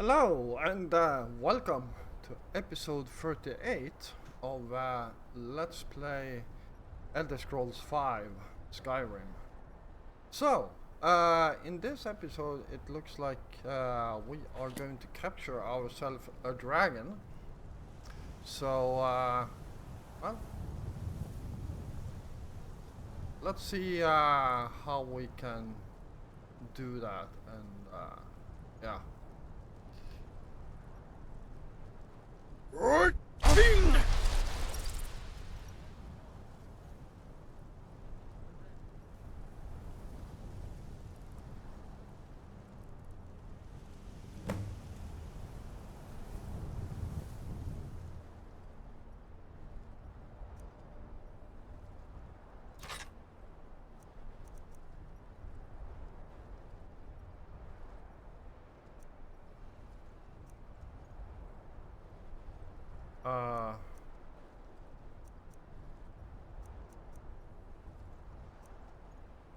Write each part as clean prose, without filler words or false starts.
Hello and welcome to episode 38 of Let's Play Elder Scrolls 5 Skyrim. So, in this episode it looks like we are going to capture ourselves a dragon. So, well, let's see how we can do that and yeah. Right. Ding.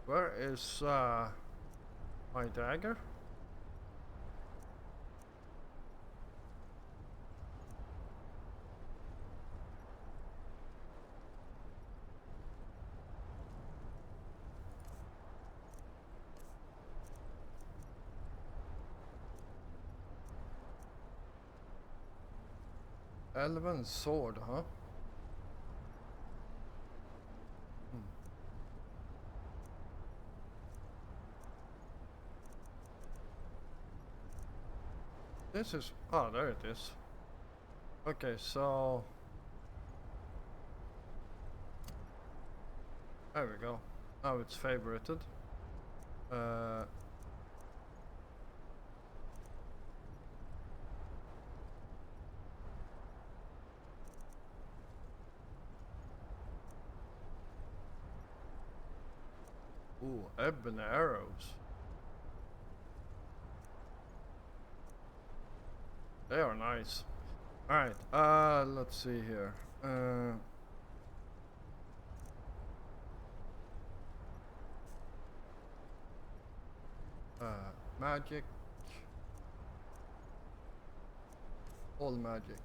Where is my dagger? Elven sword, huh? This is... oh, there it is. Okay, so... there we go. Now it's favorited. Ooh, ebony arrows. They are nice. Alright, let's see here. Magic. All magic.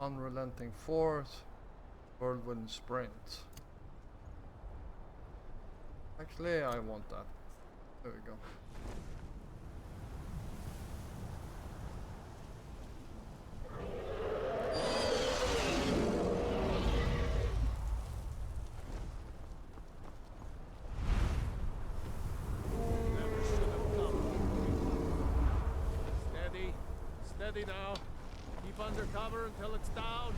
Unrelenting force. Whirlwind sprint. Actually, I want that. There we go. Steady now. Keep under cover until it's down.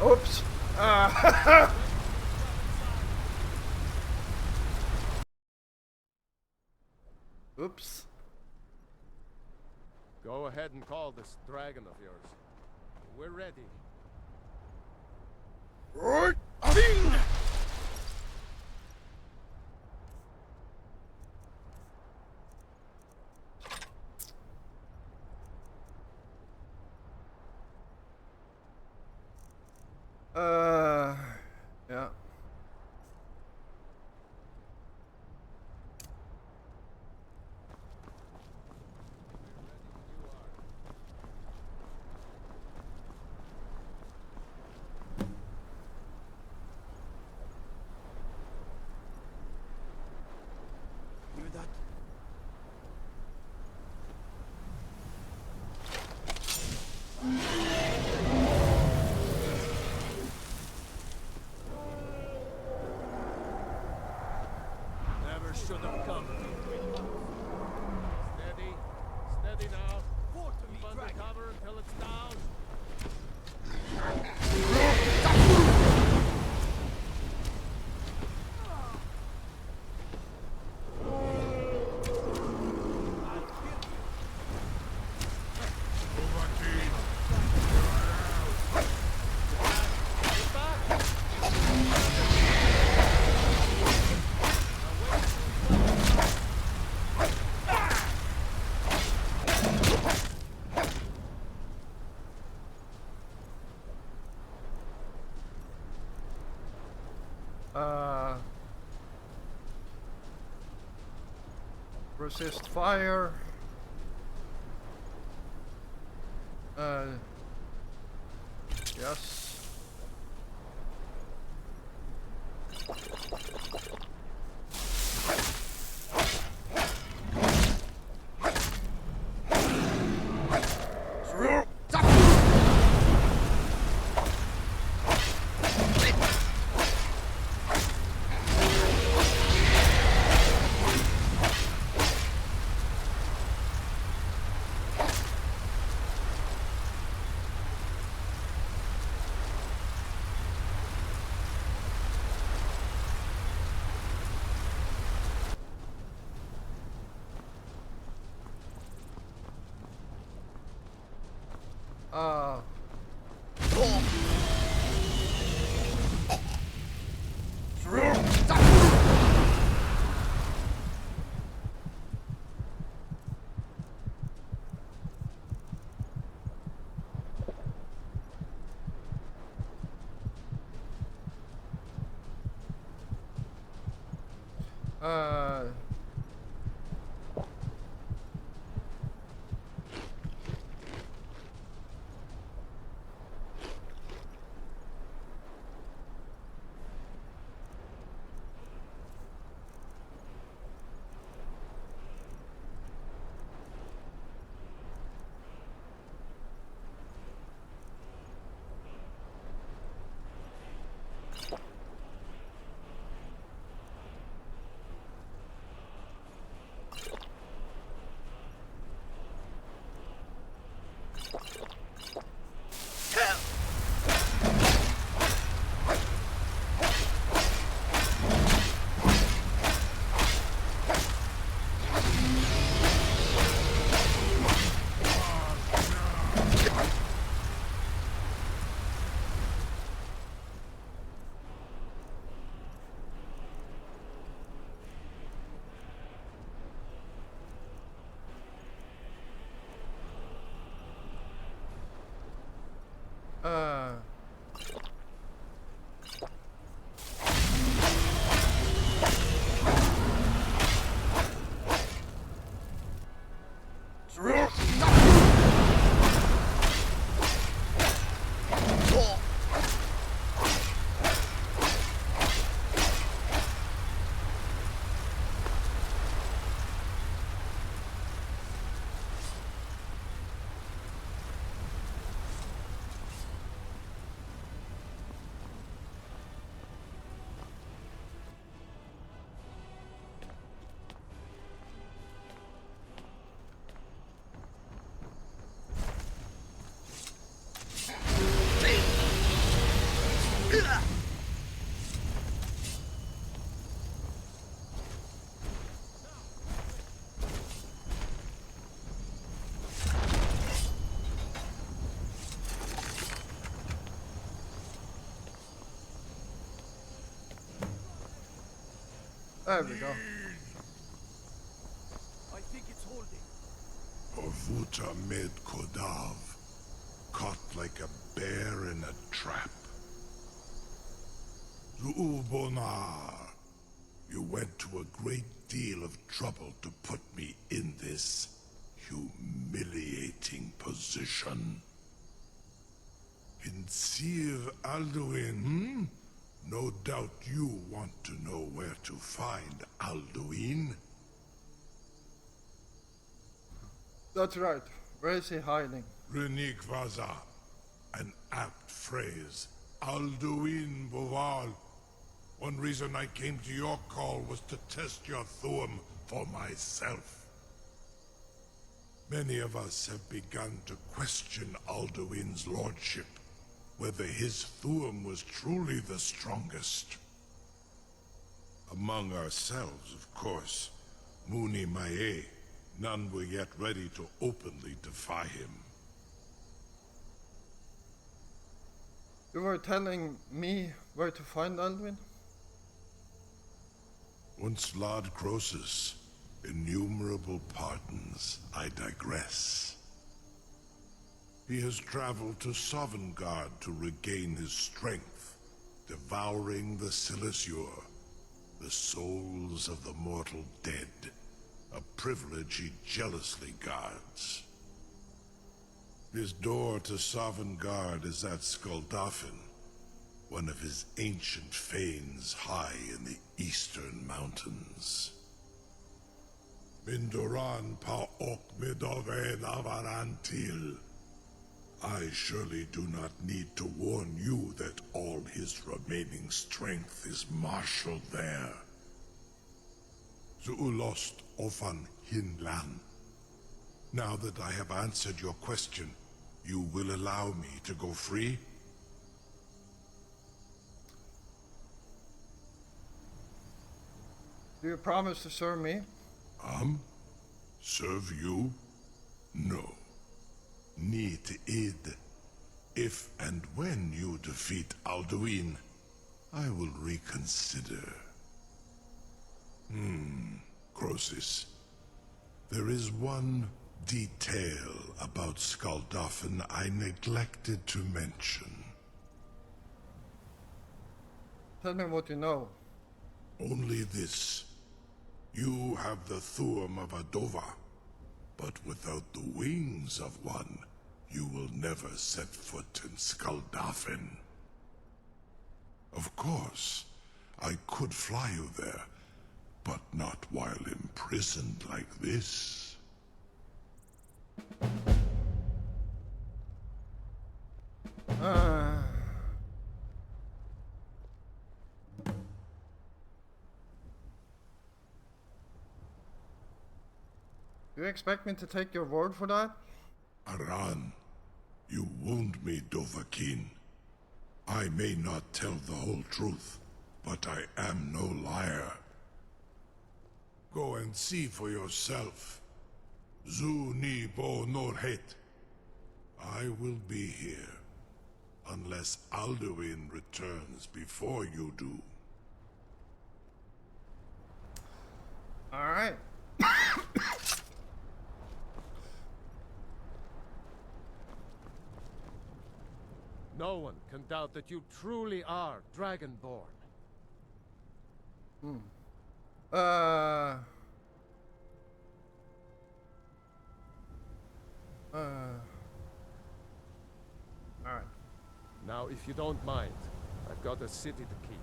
Oops. Oops. Go ahead and call this dragon of yours. We're ready. Right. Ding. Yeah. never should have come. Steady. Steady now. Keep under cover until it's down. Resist fire. Yes. There we go. I think it's holding. Orvuta med Kodav, caught like a bear in a trap. Zuubonar, you went to a great deal of trouble to put me in this humiliating position. Insir Alduin, No doubt you want to know where to find Alduin. That's right. Where is he hiding? Renik Vaza, an apt phrase. Alduin Boval, One reason I came to your call was to test your Thuum for myself. Many of us have begun to question Alduin's lordship, whether his Thuum was truly the strongest. Among ourselves, of course, Muni Mae, none were yet ready to openly defy him. You were telling me where to find Alduin? Once Lord Croesus, innumerable pardons, I digress. He has traveled to Sovngarde to regain his strength, devouring the Silesure, the souls of the mortal dead, a privilege he jealously guards. His door to Sovngarde is at Skrolls, one of his ancient fanes high in the eastern mountains. Mindoran pa ok midoven avarantil. I surely do not need to warn you that all his remaining strength is marshaled there. Zuulost ofan hinlan. Now that I have answered your question, you will allow me to go free? Do you promise to serve me? Serve you? No. Need id. If and when you defeat Alduin, I will reconsider. Croesus. There is one detail about Skrolls I neglected to mention. Tell me what you know. Only this. You have the Thuum of a Dova, but without the wings of one, you will never set foot in Skrolls. Of course, I could fly you there, but not while imprisoned like this. Do you expect me to take your word for that? Aran, you wound me, Dovahkiin. I may not tell the whole truth, but I am no liar. Go and see for yourself. Zu ni bo norhet. I will be here, unless Alduin returns before you do. All right. No one can doubt that you truly are Dragonborn. Alright. Now, if you don't mind, I've got a city to keep.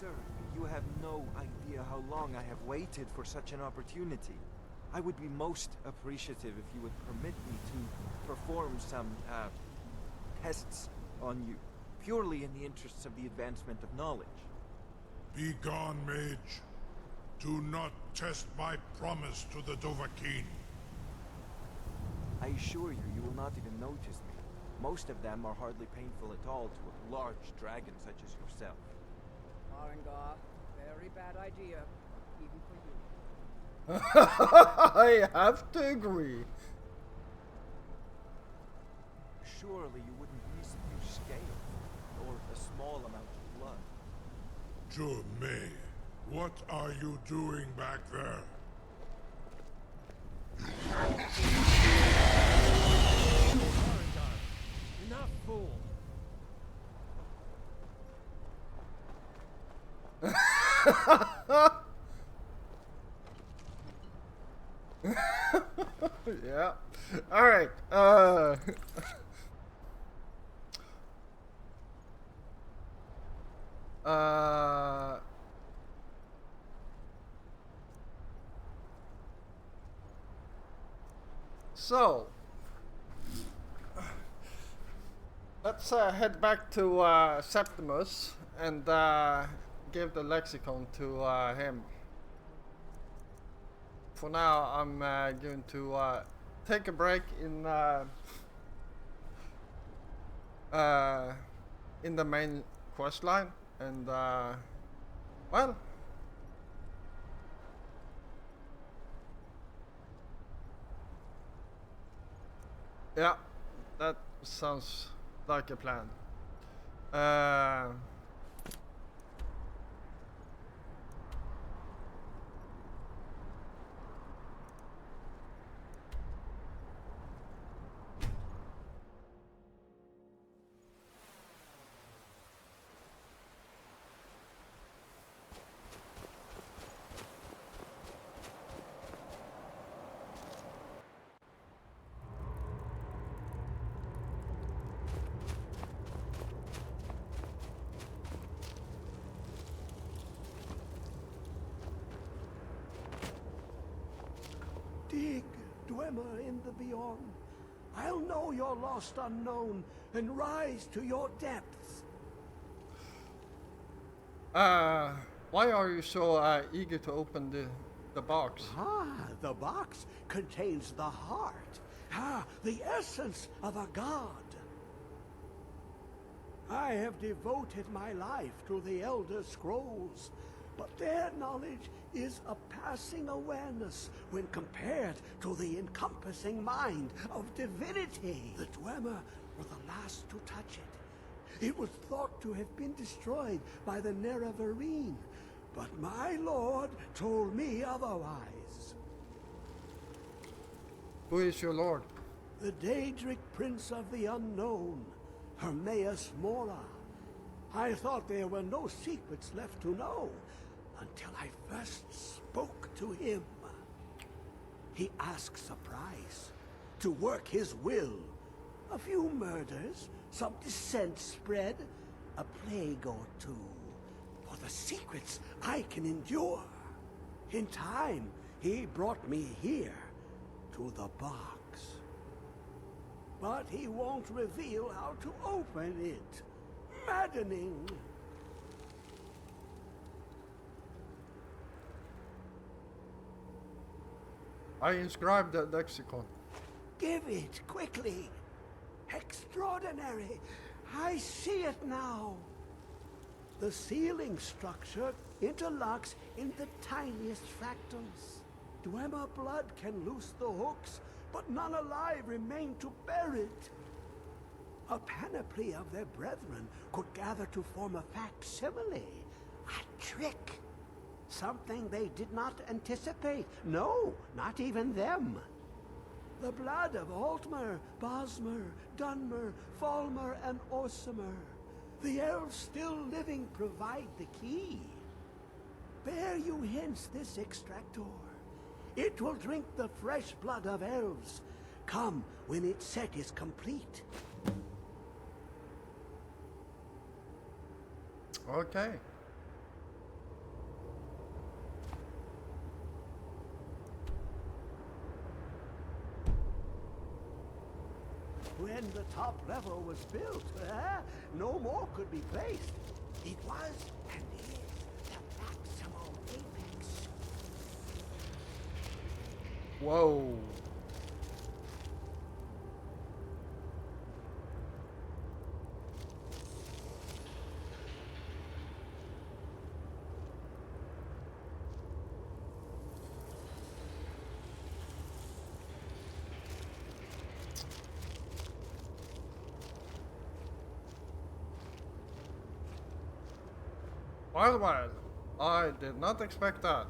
Sir, you have no idea how long I have waited for such an opportunity. I would be most appreciative if you would permit me to perform some, tests on you, purely in the interests of the advancement of knowledge. Be gone, mage. Do not test my promise to the Dovahkiin. I assure you, you will not even notice me. Most of them are hardly painful at all to a large dragon such as yourself. Arengar, very bad idea, even for you. I have to agree. Surely you wouldn't miss a few scales, or a small amount of blood. Jume, what are you doing back there? Arengar, enough, fool! Yeah. Alright. So let's head back to Septimus and give the lexicon to him. For now, I'm going to take a break in the main quest line, and well, yeah, that sounds like a plan. Dig, Dwemer in the beyond. I'll know your lost unknown and rise to your depths. Why are you so eager to open the box? The box contains the heart. The essence of a god. I have devoted my life to the Elder Scrolls, but their knowledge is a passing awareness when compared to the encompassing mind of divinity. The Dwemer were the last to touch it. It was thought to have been destroyed by the Nerevarine, but my lord told me otherwise. Who is your lord? The Daedric Prince of the Unknown, Hermaeus Mora. I thought there were no secrets left to know until I first spoke to him. He asks a price to work his will. A few murders, some dissent spread, a plague or two, for the secrets I can endure. In time, he brought me here, to the box. But he won't reveal how to open it. Maddening. I inscribed the lexicon. Give it, quickly. Extraordinary. I see it now. The ceiling structure interlocks in the tiniest fractals. Dwemer blood can loose the hooks, but none alive remain to bear it. A panoply of their brethren could gather to form a facsimile. A trick. Something they did not anticipate. No, not even them. The blood of Altmer, Bosmer, Dunmer, Falmer, and Orsimer. The elves still living provide the key. Bear you hence this extractor. It will drink the fresh blood of elves. Come when its set is complete. Okay. When the top level was built, no more could be placed. It was and is the maximal apex. Whoa. Well, I did not expect that.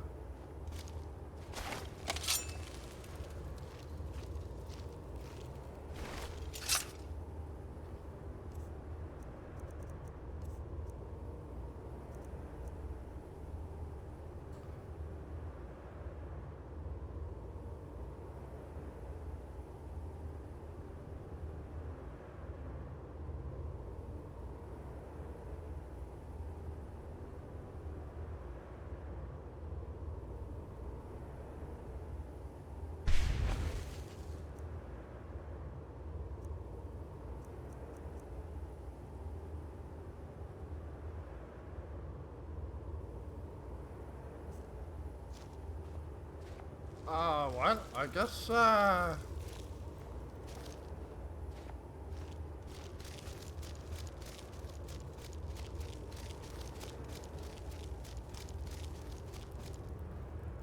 Well, I guess,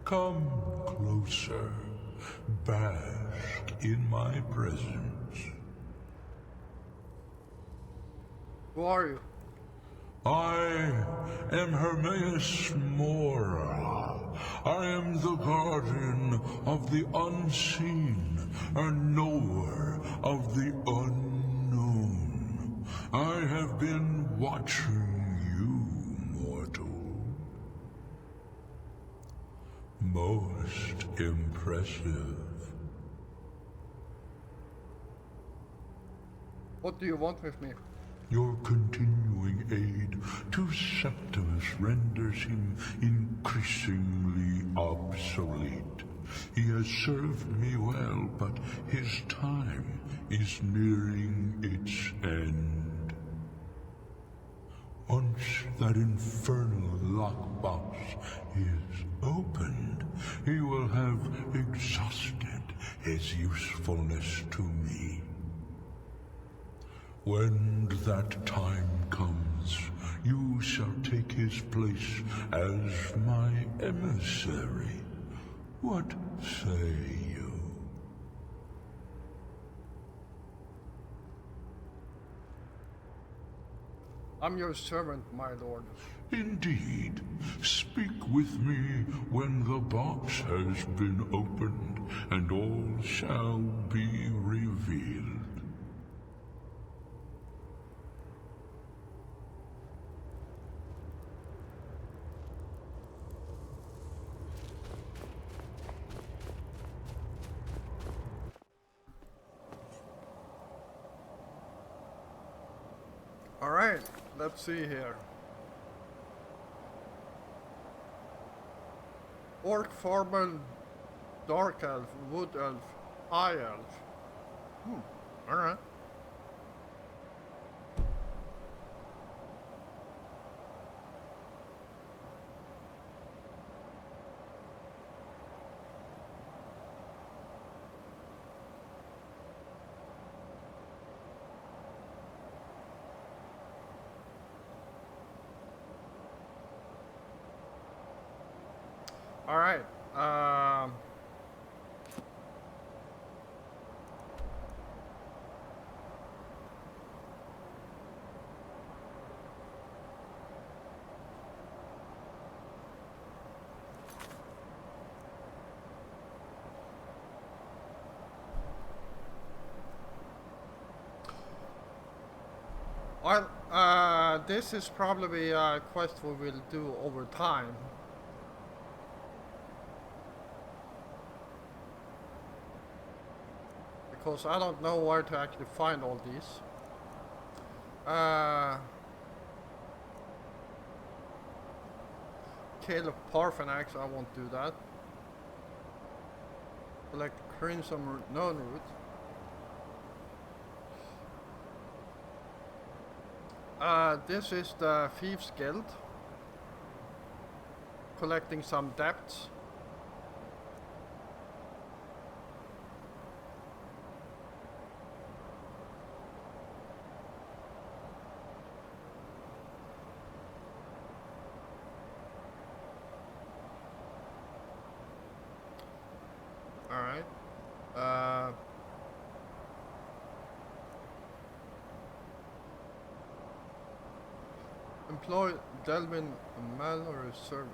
Come closer. Bask in my presence. who are you? I am Hermaeus Mora. I am the guardian of the unseen, a knower of the unknown. I have been watching you, mortal. Most impressive. What do you want with me? Your continuing aid to Septimus renders him increasingly obsolete. He has served me well, but his time is nearing its end. Once that infernal lockbox is opened, he will have exhausted his usefulness to me. When that time comes, you shall take his place as my emissary. What say you? I'm your servant, my lord. Indeed. Speak with me when the box has been opened, and all shall be revealed. Alright, let's see here. Orc, Farman, Dark Elf, Wood Elf, High Elf. Alright. Alright, well, this is probably a quest we will do over time. Because I don't know where to actually find all these. Kill Parthenax, I won't do that. Collect Crimson Root, Known Root. This is the Thieves Guild. Collecting some debts. Alright. Employ Delvin Mallory Service.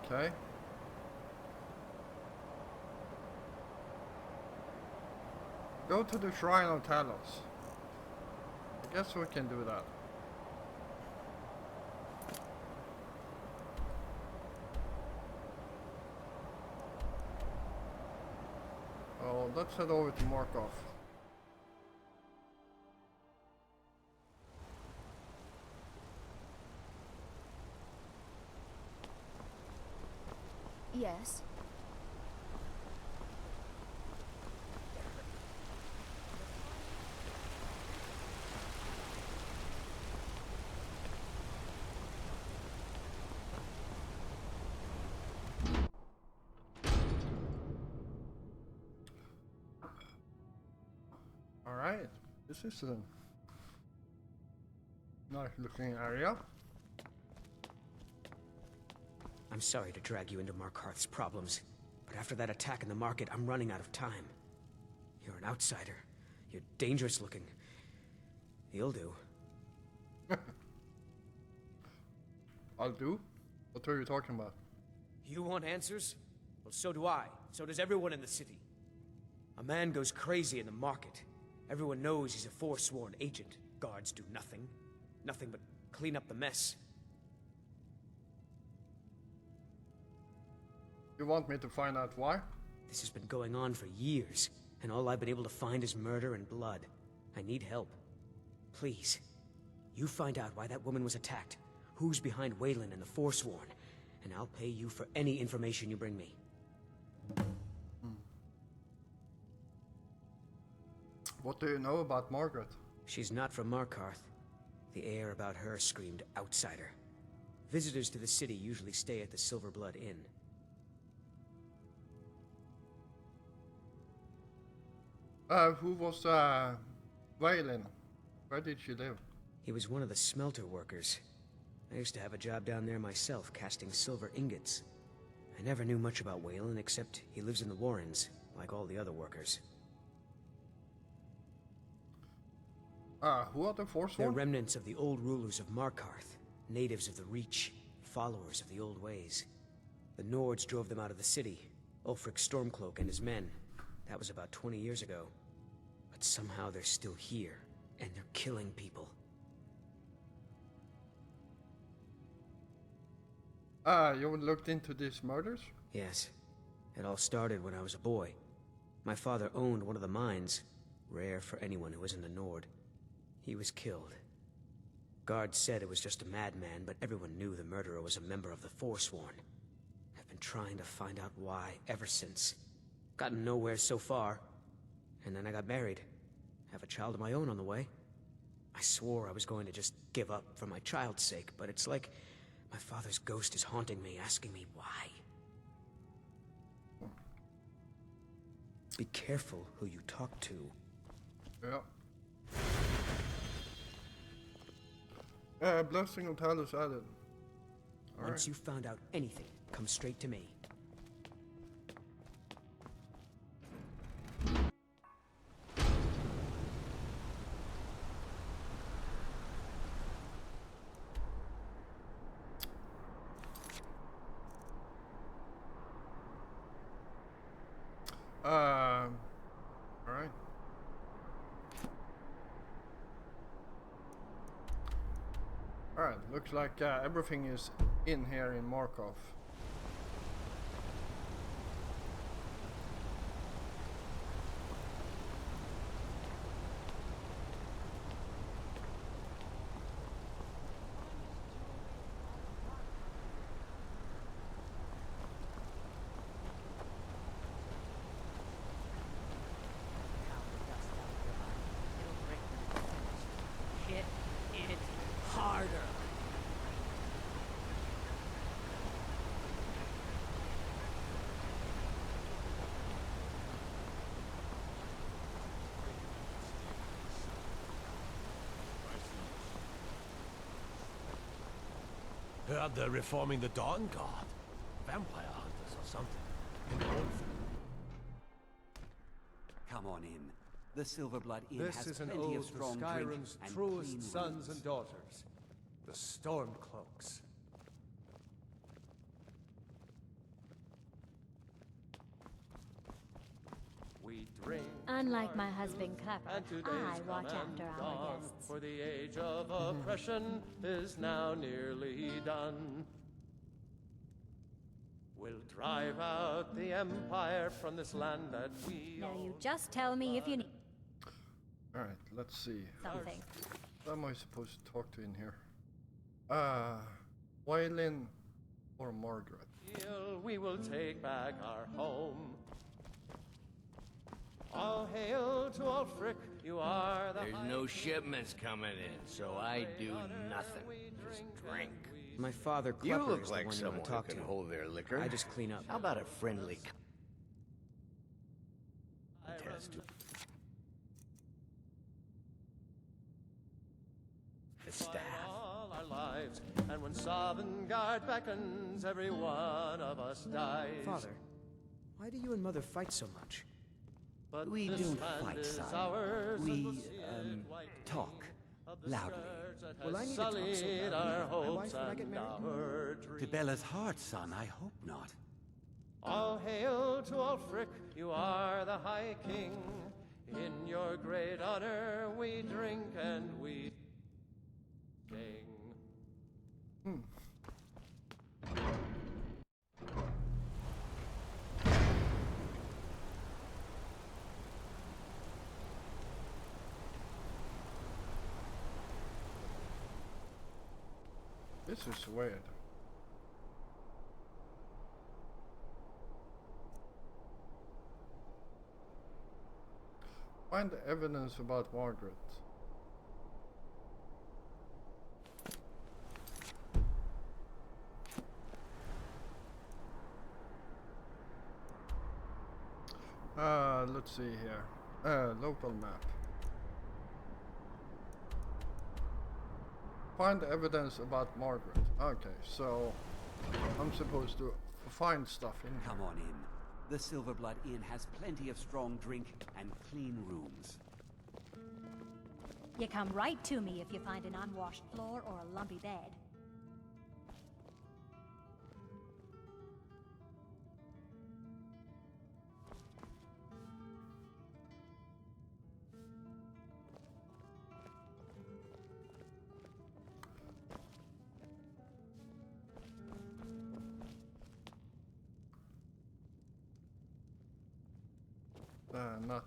Okay. Go to the Shrine of Talos. I guess we can do that. Oh, let's head over to Markov. Yes. Alright, this is a nice looking area. I'm sorry to drag you into Markarth's problems, but after that attack in the market, I'm running out of time. You're an outsider. You're dangerous looking. You'll do. I'll do? What are you talking about? You want answers? Well, so do I. So does everyone in the city. A man goes crazy in the market. Everyone knows he's a forsworn agent. Guards do nothing. Nothing but clean up the mess. You want me to find out why? This has been going on for years, and all I've been able to find is murder and blood. I need help. Please, you find out why that woman was attacked, who's behind Waylon and the Forsworn, and I'll pay you for any information you bring me. What do you know about Margaret? She's not from Markarth. The air about her screamed outsider. Visitors to the city usually stay at the Silver Blood Inn. Who was, Waylon? Where did she live? He was one of the smelter workers. I used to have a job down there myself, casting silver ingots. I never knew much about Waylon, except he lives in the Warrens, like all the other workers. Who are the They're Forsworn? remnants of the old rulers of Markarth, natives of the Reach, followers of the old ways. The Nords drove them out of the city, Ulfric Stormcloak and his men. That was about 20 years ago. But somehow they're still here, and they're killing people. You looked into these murders? Yes. It all started when I was a boy. My father owned one of the mines, rare for anyone who isn't a Nord. He was killed. Guards said it was just a madman, but everyone knew the murderer was a member of the Forsworn. I've been trying to find out why ever since. Gotten nowhere so far. And then I got married. Have a child of my own on the way. I swore I was going to just give up for my child's sake, but it's like my father's ghost is haunting me, asking me why. Be careful who you talk to. Yeah. Blessing of Talus added. Once you've found out anything, come straight to me. Alright. Alright, looks like everything is in here in Markov. Hit it harder. Heard they're reforming the Dawn Guard. Vampire hunters or something. Come on in. The Silverblood Inn This has is an plenty of ode to strong drink Skyrim's and truest clean sons rooms. and daughters, the Stormcloaks. We drink. Unlike my husband Clapper, And today's I watch come and after our gone, guests. for the age of oppression is now nearly done. We'll drive out the empire from this land that we Now own. you just tell me if you need Alright, let's see. something. Who am I supposed to talk to in here? Waylon or Margaret? We will take back our home. All hail to Ulfric, you are the There's no shipments coming in, so I do nothing. Just drink. My father, You Klepper, look is like the one you someone want to who talk can to. hold their liquor. I just clean up. How about a friendly contest? And when Sovngarde beckons, every one of us dies. Father, why do you and Mother fight so much? But We this don't land fight, is son. ours, and we'll We, see it white talk of the loudly. scourge that Well, I has need to talk so sullied loudly our with my wife hopes when I get and married? our dreams. To Bella's heart, son, I hope not. All hail to Ulfric, you are the High King. In your great honor we drink and we sing. This is weird. Find evidence about Margaret. Let's see here. Local map. Find evidence about Margaret. Okay, so I'm supposed to find stuff in here. Come on in. The Silverblood Inn has plenty of strong drink and clean rooms. You come right to me if you find an unwashed floor or a lumpy bed. Not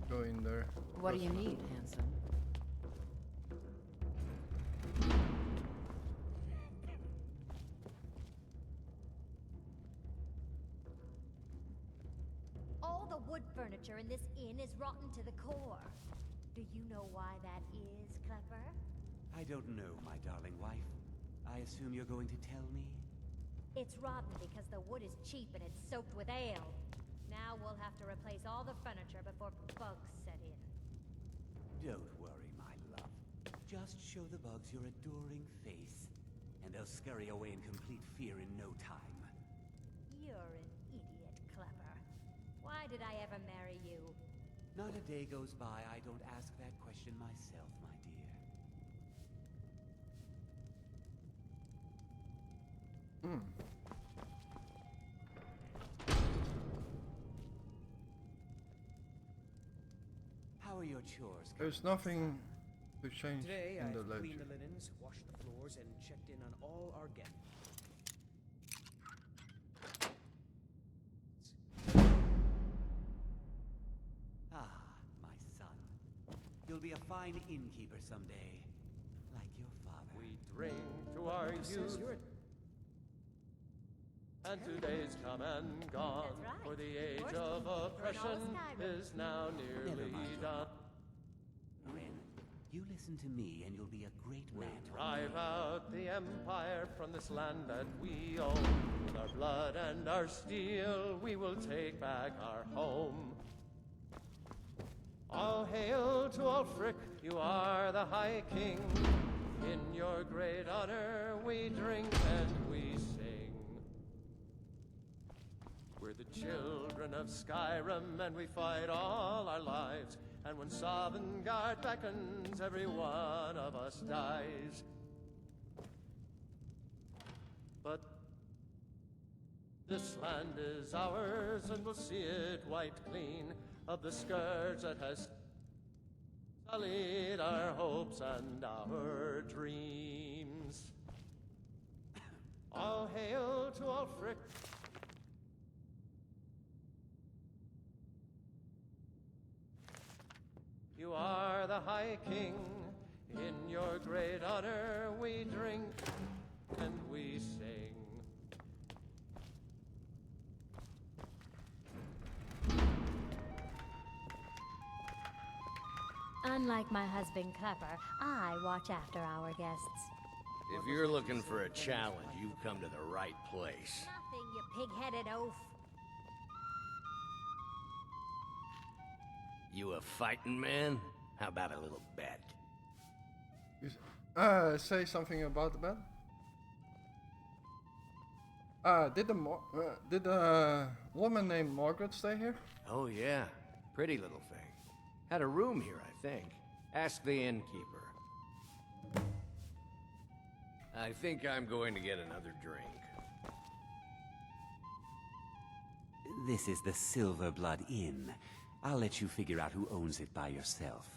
going there. What do you need, handsome? All the wood furniture in this inn is rotten to the core. Do you know why that is, Klepper? I don't know, my darling wife. I assume you're going to tell me? It's rotten because the wood is cheap and it's soaked with ale. Now we'll have to replace all the furniture before bugs set in. Don't worry, my love. Just show the bugs your adoring face, and they'll scurry away in complete fear in no time. You're an idiot, Klepper. Why did I ever marry you? Not a day goes by I don't ask that question myself, my dear. How are your chores? There's nothing to change Today, in the I've cleaned ledger. the linens, washed the floors, and checked in on all our guests. Ah, my son. You'll be a fine innkeeper someday, like your father. We drink to our youth, and today's come and gone. That's right. For the age Horse of King, we're in all of oppression Skyrim. is now Never nearly mind. done. Ren, you listen to me and you'll be a great We man. drive out the empire from this land that we own. With our blood and our steel, we will take back our home. All hail to Ulfric, you are the High King. In your great honor we drink and we sing. We're the children of Skyrim and we fight all our lives. And when Sovngarde beckons, every one of us dies. But this land is ours and we'll see it wiped clean of the scourge that has sullied our hopes and our dreams. All hail to Ulfric. You are the High King. In your great honor we drink and we sing. Unlike my husband Klepper, I watch after our guests. If you're looking for a challenge, you've come to the right place. Nothing, you pig-headed oaf. You a fighting man? How about a little bet? Say something about the bed? Did the woman named Margaret stay here? Oh, yeah. Pretty little thing. Had a room here, I think. Ask the innkeeper. I think I'm going to get another drink. This is the Silver Blood Inn. I'll let you figure out who owns it by yourself.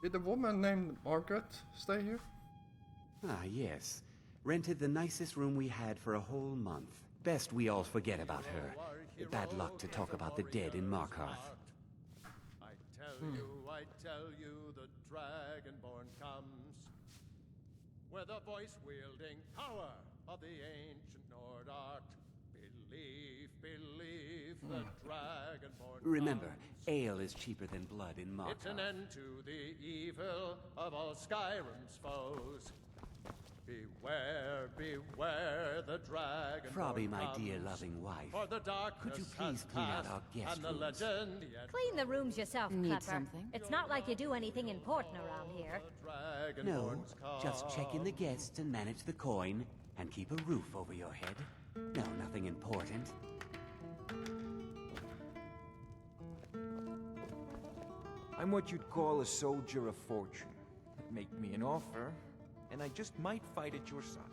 Did the woman named Margaret stay here? Ah, yes. Rented the nicest room we had for a whole month. Best we all forget about her. Bad luck to talk about the dead in Markarth. I tell you, the Dragonborn comes. With the voice-wielding power of the ancient Nord art. Believe the Dragonborn Remember, comes. ale is cheaper than blood in Markarth. It's an end to the evil of all Skyrim's foes. Beware the Dragonborn Frobby, my comes. dear loving wife, For the darkness could you please has clean out passed, our guest and the rooms? legend yet Clean the rooms yourself, Need Klepper. something? It's not like you do anything important around here. No, Dragonborns just check in the come. guests and manage the coin, and keep a roof over your head. No, nothing important. I'm what you'd call a soldier of fortune. Make me an offer, and I just might fight at your side.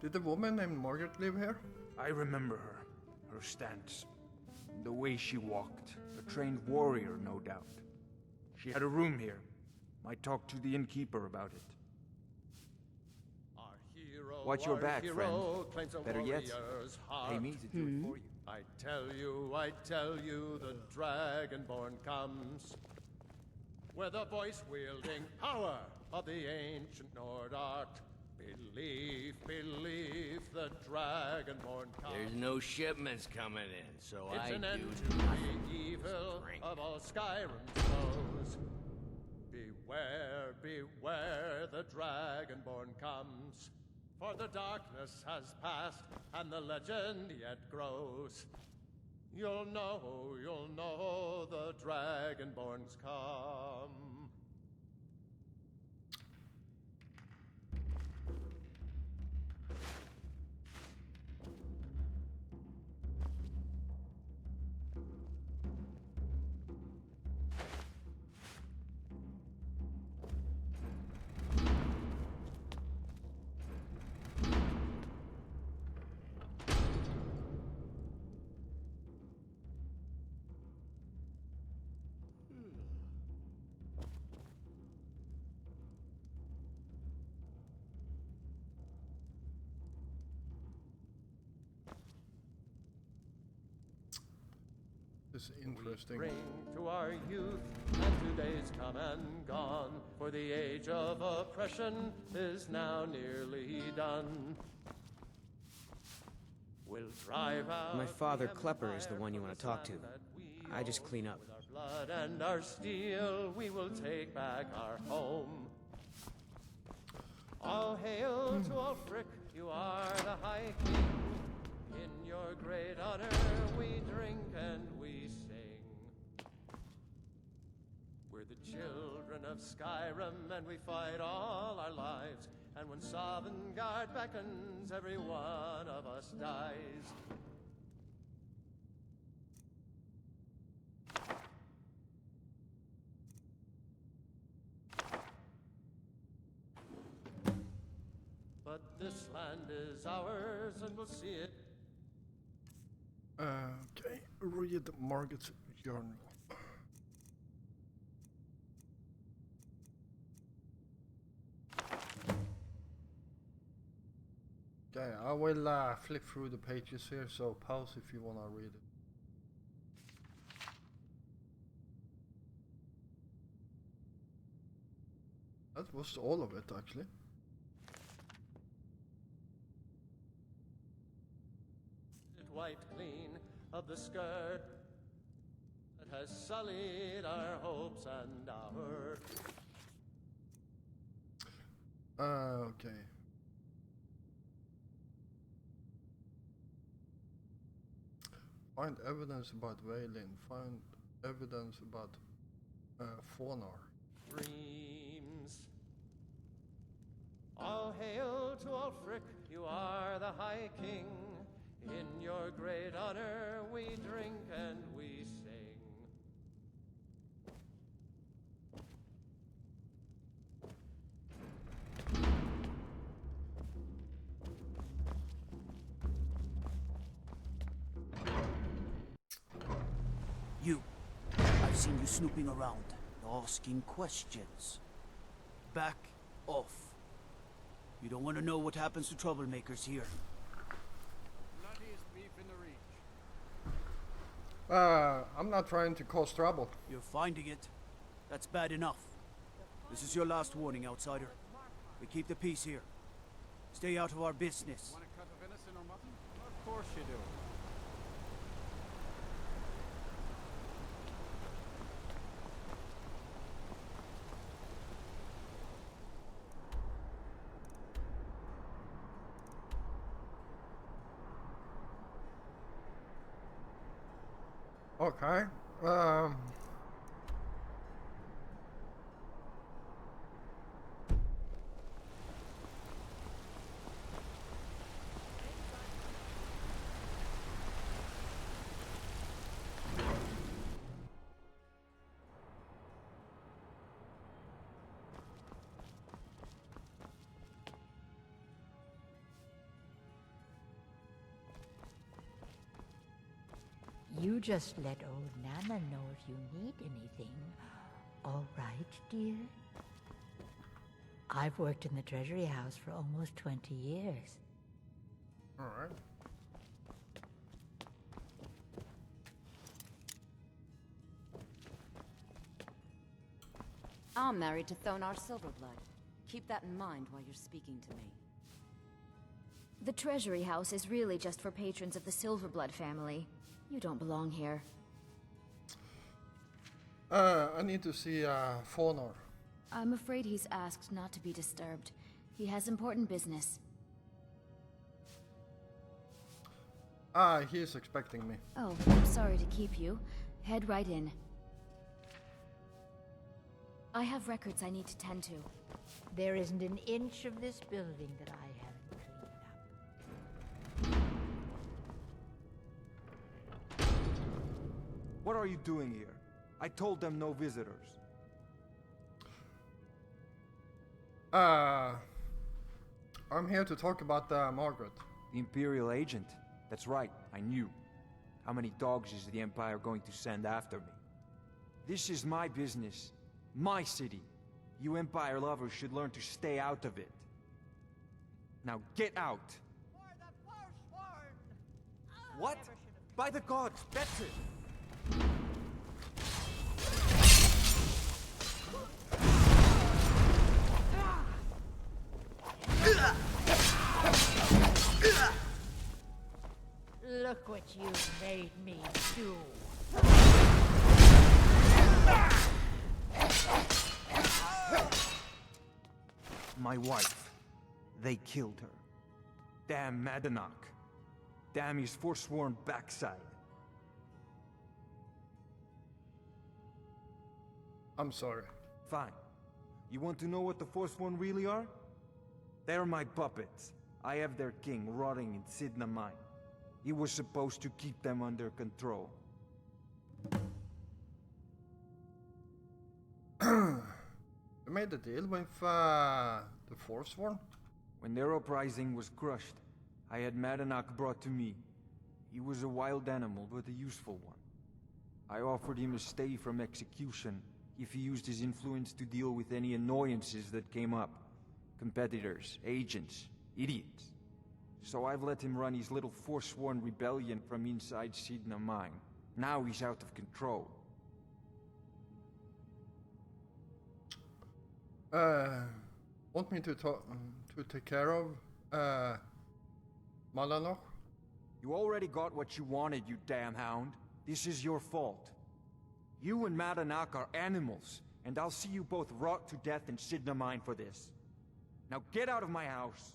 Did the woman named Margaret live here? I remember her. Her stance. The way she walked. A trained warrior, no doubt. She had a room here. Might talk to the innkeeper about it. Our hero, Watch your our back, hero friend. claims a Better yet, warrior's pay heart. me to do it for you. I tell you, the Dragonborn comes. With the voice-wielding power of the ancient Nord art. Believe the Dragonborn comes. There's no shipments coming in, so It's I an end do to nothing. the evil Drink. of all Skyrim's foes. Beware, the Dragonborn comes. For the darkness has passed, and the legend yet grows. You'll know the Dragonborns come. This is interesting. Bring to our youth, and today's come and gone, for the age of oppression is now nearly done. We'll drive out My father, the Klepper, is the empire one you from want to the talk to. sand that we I just own. clean up. With our blood and our steel, we will take back our home. All hail to Ulfric, you are the High King. In your great honor, we drink and we sing. We're the children of Skyrim, and we fight all our lives. And when Sovngarde beckons, every one of us dies. But this land is ours, and we'll see it. Okay, read Margaret's journal. Okay, I will flip through the pages here, so pause if you wanna read it. That was all of it, actually. White clean of the skirt that has sullied our hopes and our... Okay. Find evidence about Vaylin. Find evidence about Fornar. dreams. All hail to Ulfric, you are the High King. In your great honor we drink and we sing. You. I've seen you snooping around, asking questions. Back off. You don't want to know what happens to troublemakers here. Bloodiest beef in the reach. I'm not trying to cause trouble. You're finding it. That's bad enough. This is your last warning, outsider. We keep the peace here. Stay out of our business. Want a cut of venison or mutton? Of course you do. Okay. You just let old Nana know if you need anything. All right, dear? I've worked in the Treasury House for almost 20 years. All right. I'm married to Thonar Silverblood. Keep that in mind while you're speaking to me. The Treasury House is really just for patrons of the Silverblood family. You don't belong here. I need to see Fonor. I'm afraid he's asked not to be disturbed. He has important business. He is expecting me. Oh, I'm sorry to keep you. Head right in. I have records I need to tend to. There isn't an inch of this building that I haven't cleaned up. What are you doing here? I told them no visitors. I'm here to talk about Margaret. The Imperial agent. That's right, I knew. How many dogs is the Empire going to send after me? This is my business. My city. You Empire lovers should learn to stay out of it. Now get out! What? By the gods, that's it! Look what you've made me do. My wife. They killed her. Damn Madanach. Damn his forsworn backside. I'm sorry. Fine. You want to know what the Forsworn really are? They're my puppets. I have their king rotting in Sidna Mine. He was supposed to keep them under control. You made a deal with the Forsworn? When their uprising was crushed, I had Madanach brought to me. He was a wild animal, but a useful one. I offered him a stay from execution if he used his influence to deal with any annoyances that came up. Competitors, agents, idiots. So I've let him run his little Forsworn rebellion from inside Sidna Mine. Now he's out of control. Want me to take care of Madanach? You already got what you wanted, you damn hound. This is your fault. You and Madanach are animals, and I'll see you both rot to death in Sidna Mine for this. Now get out of my house.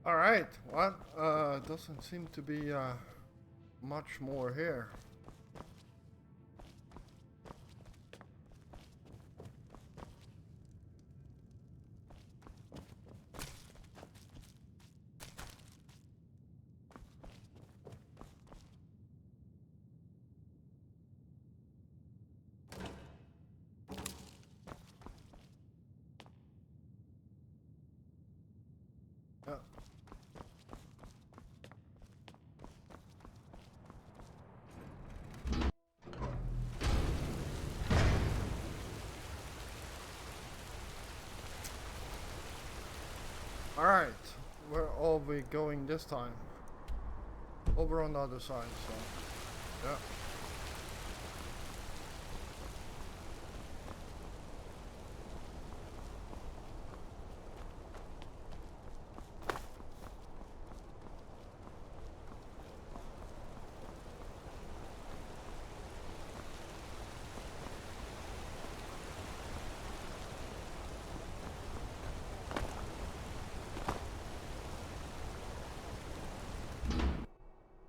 Alright, well, doesn't seem to be much more here. Alright, where are we going this time? Over on the other side, so yeah.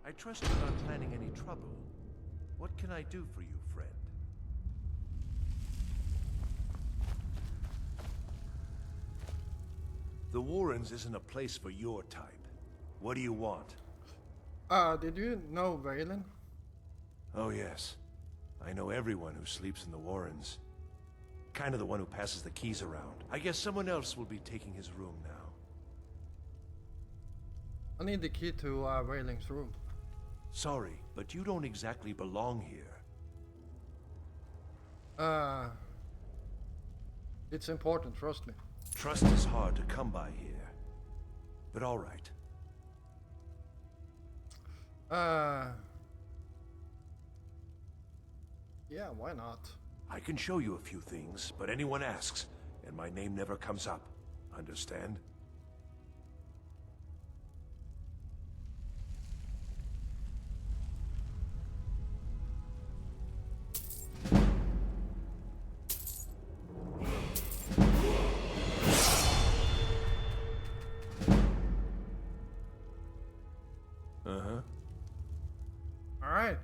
I trust you're not planning any trouble. What can I do for you, friend? The Warrens isn't a place for your type. What do you want? Did you know Valen? Oh yes. I know everyone who sleeps in the Warrens. Kind of the one who passes the keys around. I guess someone else will be taking his room now. I need the key to Valen's room. Sorry, but you don't exactly belong here. It's important, trust me. Trust is hard to come by here. But all right. Yeah, why not? I can show you a few things, but anyone asks, and my name never comes up. Understand? Uh-huh. All right.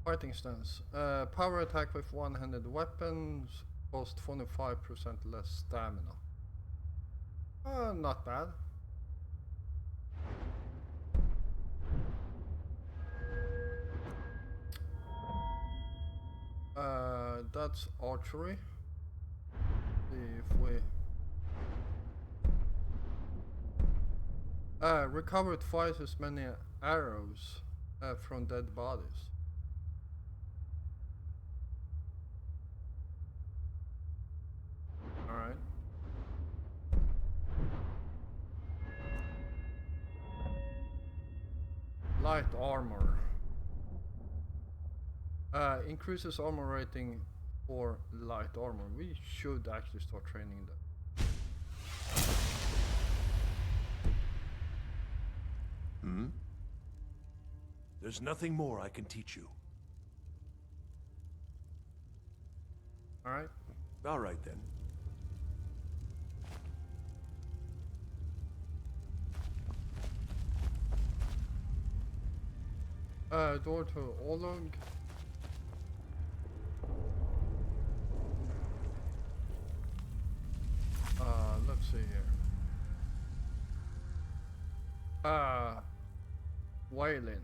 Fighting stance. Power attack with one-handed weapons cost 25% less stamina. Not bad. That's archery. See if we recovered twice as many arrows from dead bodies. All right. Light armor. Increases armor rating for light armor. We should actually start training that. Hmm? There's nothing more I can teach you. All right. All right then. Door to Olog. Let's see here. Waylin.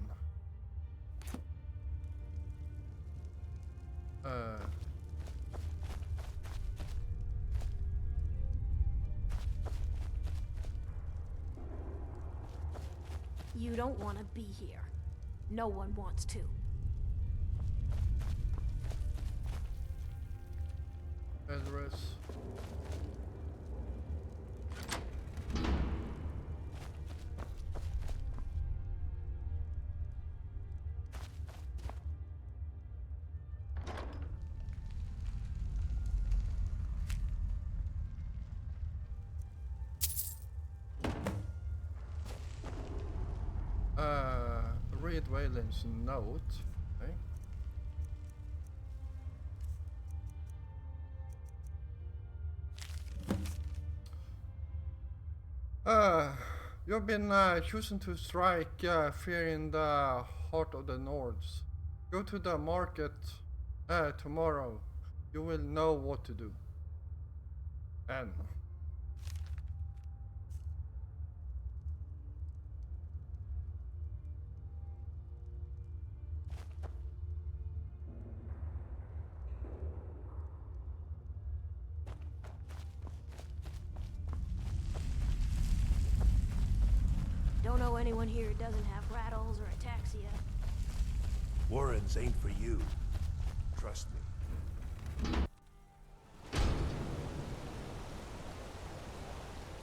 You don't want to be here. No one wants to. Address. read Waylon's note. Okay. You've been chosen to strike fear in the heart of the Nords. Go to the market tomorrow. You will know what to do. And Don't know anyone here who doesn't have rattles or ataxia. Warrens ain't for you. Trust me.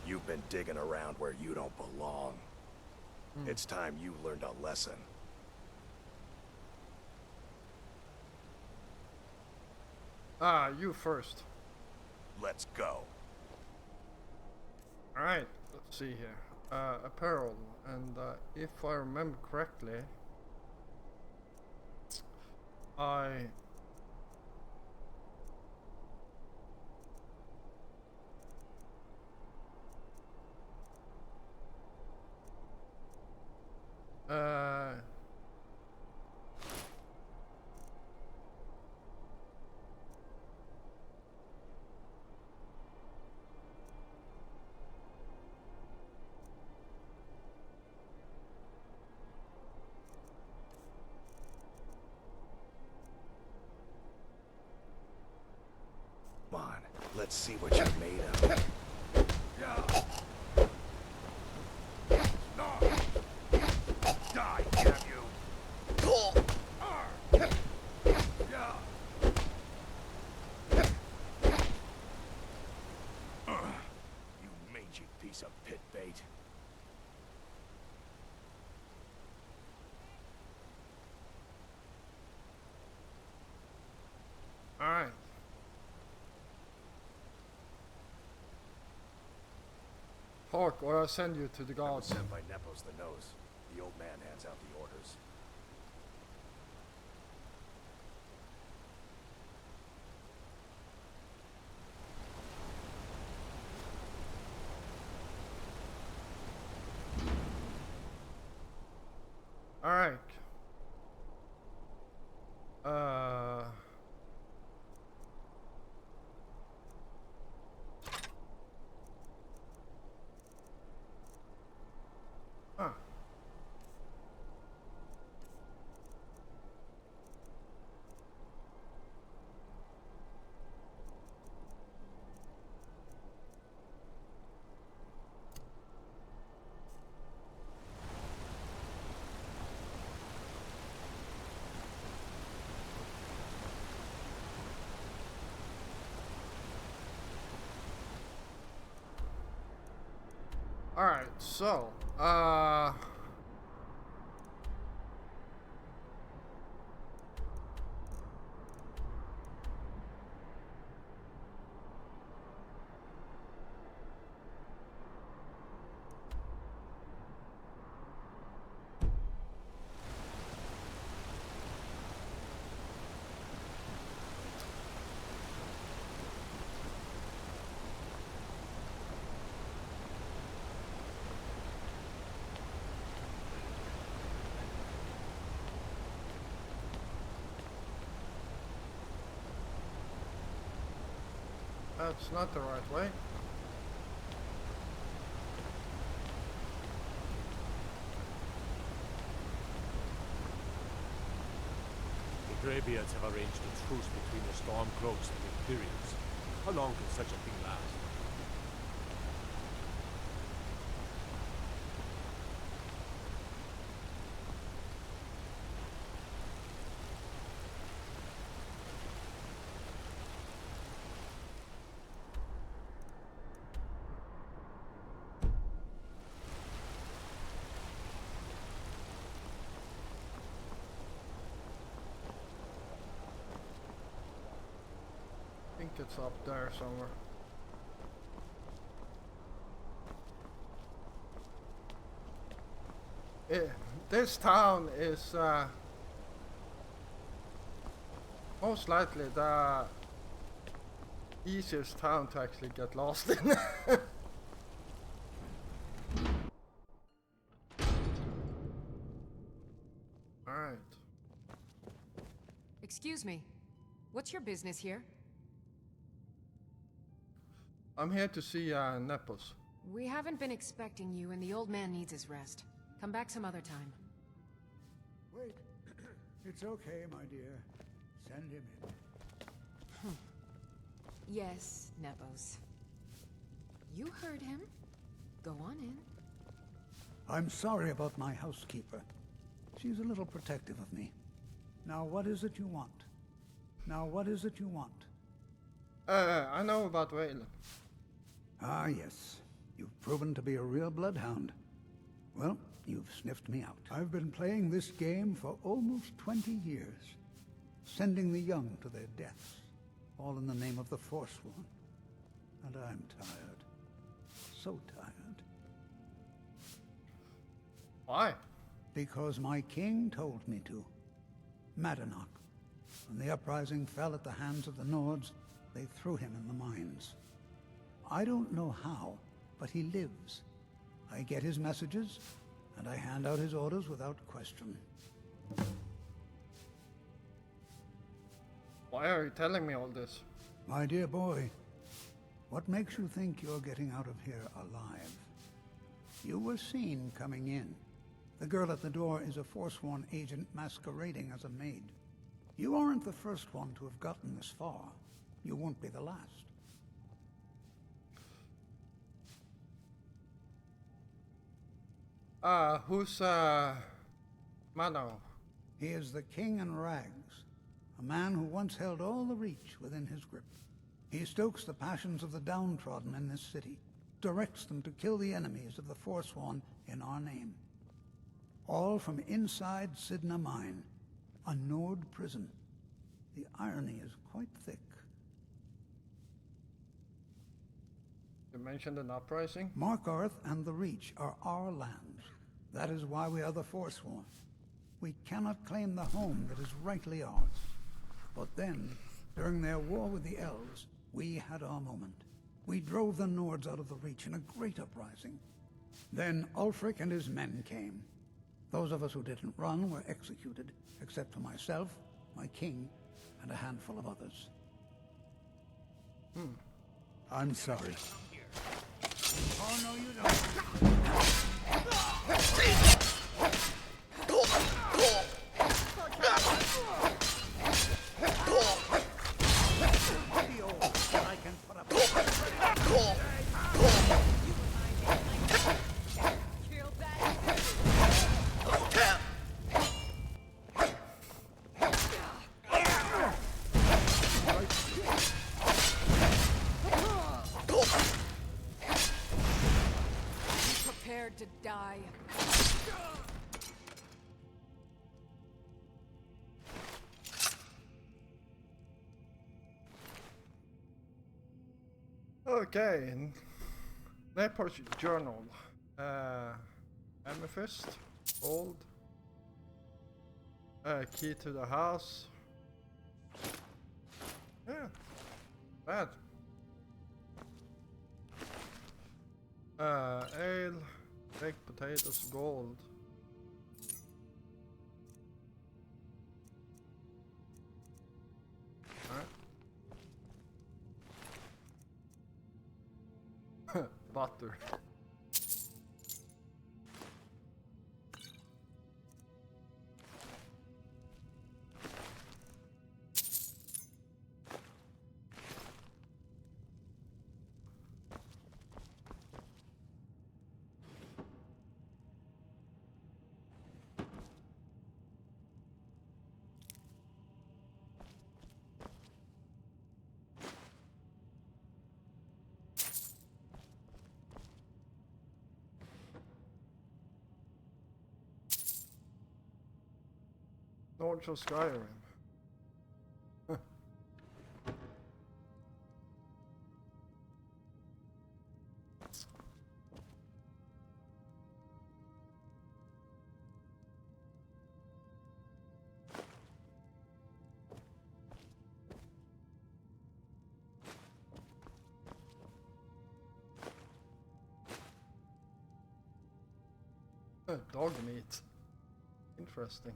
You've been digging around where you don't belong. It's time you learned a lesson. You first. Let's go. Alright, let's see here. Apparel, and if I remember correctly, I Come on, let's see what you're made of. Die, damn you! You mangy piece of pit bait. Alright. Hawk, or I'll send you to the gods. Sent by Nepos the Nose. The old man hands out the orders. Alright. Alright, so, that's not the right way. The Greybeards have arranged a truce between the Stormcloaks and the Imperials. How long can such a thing last? I think it's up there somewhere. This town is most likely the easiest town to actually get lost in. Alright. Excuse me. What's your business here? I'm here to see Nepos. We haven't been expecting you, and the old man needs his rest. Come back some other time. Wait. It's okay, my dear. Send him in. Yes, Nepos. You heard him. Go on in. I'm sorry about my housekeeper. She's a little protective of me. Now, what is it you want? I know about Waylon. Ah, yes. You've proven to be a real bloodhound. Well, you've sniffed me out. I've been playing this game for almost 20 years, sending the young to their deaths, all in the name of the Forsworn. And I'm tired. So tired. Why? Because my king told me to. Madanach. When the uprising fell at the hands of the Nords, they threw him in the mines. I don't know how, but he lives. I get his messages, and I hand out his orders without question. Why are you telling me all this? My dear boy, what makes you think you're getting out of here alive? You were seen coming in. The girl at the door is a Forsworn agent masquerading as a maid. You aren't the first one to have gotten this far. You won't be the last. Who's Mano? He is the king in rags, a man who once held all the Reach within his grip. He stokes the passions of the downtrodden in this city, directs them to kill the enemies of the Forsworn in our name. All from inside Sidna Mine, a Nord prison. The irony is quite thick. You mentioned an uprising? Markarth and the Reach are our lands. That is why we are the Forsworn. We cannot claim the home that is rightly ours. But then, during their war with the Elves, we had our moment. We drove the Nords out of the Reach in a great uprising. Then Ulfric and his men came. Those of us who didn't run were executed, except for myself, my king, and a handful of others. I'm sorry. Oh, no, you don't. I can put up. Prepared to die. Okay. Nepos journal. Amethyst. Gold. Key to the house. Yeah. Bad. Ale. Baked potatoes. Gold. Alright. Butter. North of Skyrim. Dog meat. Interesting.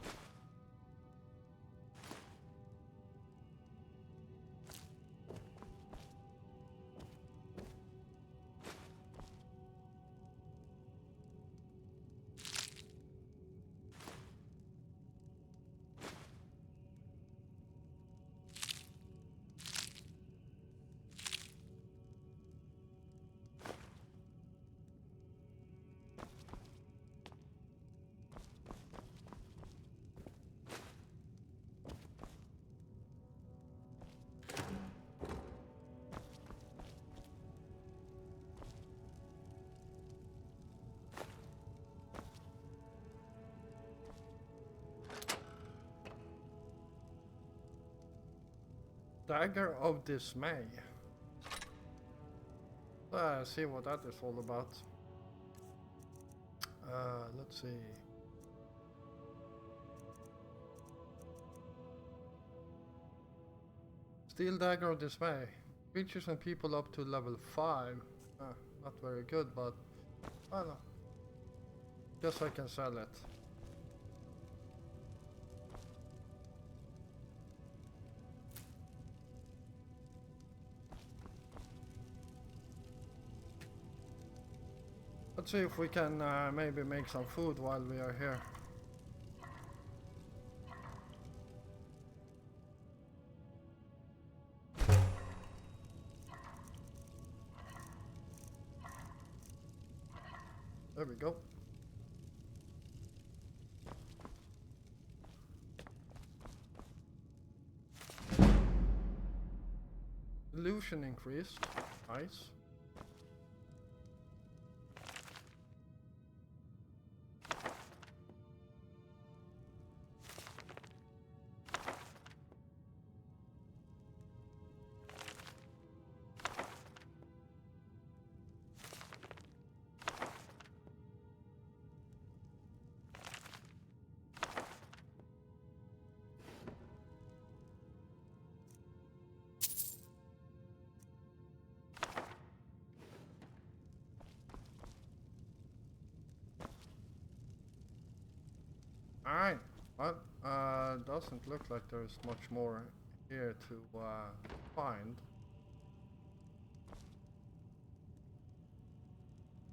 Dagger of Dismay. Let's see what that is all about. Let's see. Steel Dagger of Dismay. Creatures and people up to level 5. Not very good, but I don't know. Guess I can sell it. Let's see if we can maybe make some food while we are here. There we go. Illusion increased. Nice. Alright, well, doesn't look like there's much more here to find.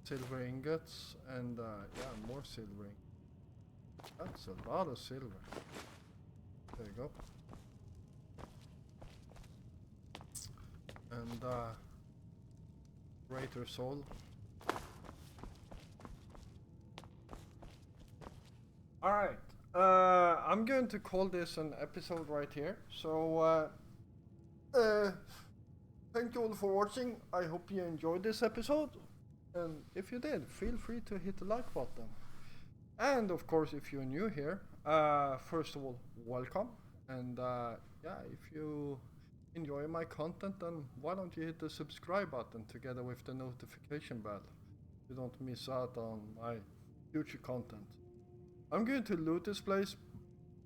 Silver ingots and yeah, more silver. That's a lot of silver. There you go. And greater soul. Alright, I'm going to call this an episode right here. So, thank you all for watching. I hope you enjoyed this episode. And if you did, feel free to hit the like button. And of course, if you're new here, first of all, welcome. And yeah, if you enjoy my content, then why don't you hit the subscribe button together with the notification bell. You don't miss out on my future content. I'm going to loot this place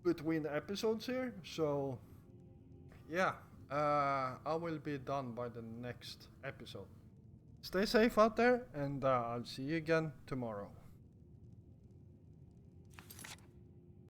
between episodes here, so yeah, I will be done by the next episode. Stay safe out there, and I'll see you again tomorrow.